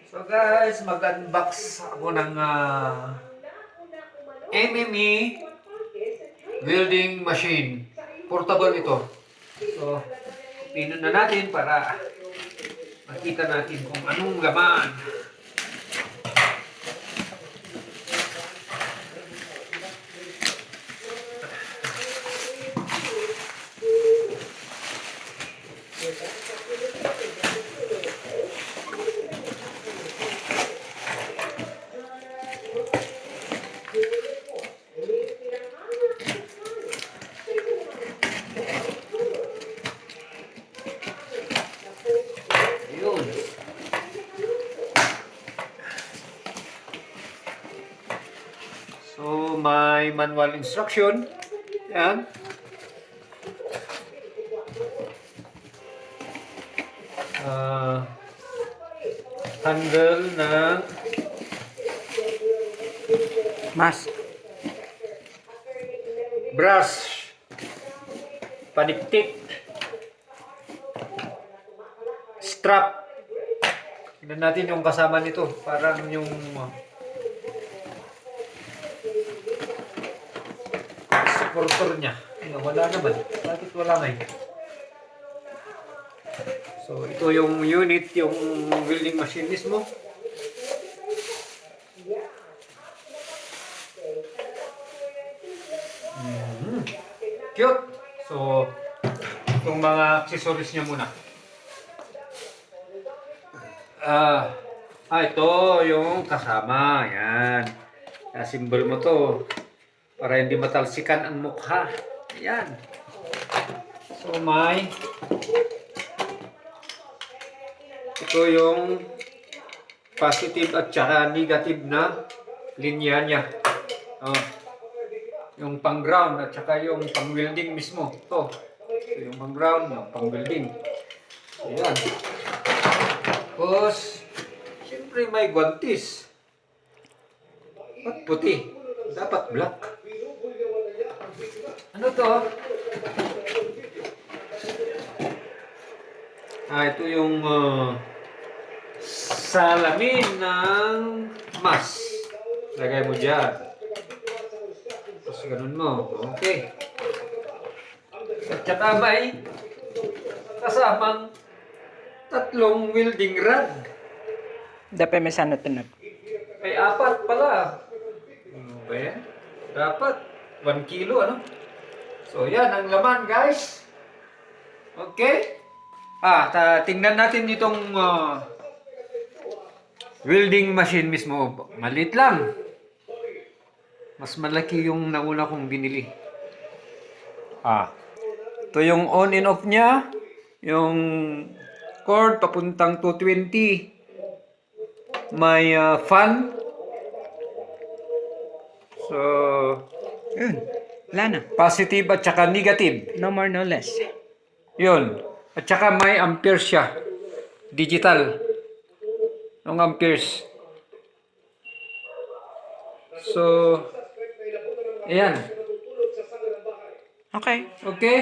So guys, mag-unbox ako ng MME welding machine. Portable ito. So, pinon na natin para makita natin kung anong laman. Yun. So, may manual instruction. Yan. Handle ng Mas. brush, paniktik, strap. Tignan natin yung kasama nito. Parang yung supporter niya. Wala naman. Bakit wala ngayon? So, ito yung unit, yung welding machine mismo. Cute! So, itong mga accessories niya muna. Ito yung kasama. Yan. Symbol mo to para hindi matalsikan ang mukha. Yan. So, ito yung positive at saka negative na linya niya. Yung pang ground at saka yung pang welding mismo. Ito yung pang ground, yung pang welding. Ayan. Tapos, siyempre may guantes. Ba't puti? Dapat black. Ano to? Ito yung salamin ng mas. Lagay mo dyan. Tapos ganun mo. Okay. At saka may kasamang tatlong welding rod. Dapat may sana tunod. Ay, 4 pala. Ano ba yan? Dapat 1 kilo, ano? So, yan ang laman, guys. Okay? Tingnan natin itong welding machine mismo. Maliit lang. Mas malaki yung nauna kong binili. Ito yung on and off niya. Yung cord papuntang 220. May fan. So, Yun. Wala na. positive at saka negative. No more, no less. Yun. At saka may amperes siya. Digital. Yung amperes. So, ayan. Okay. Okay?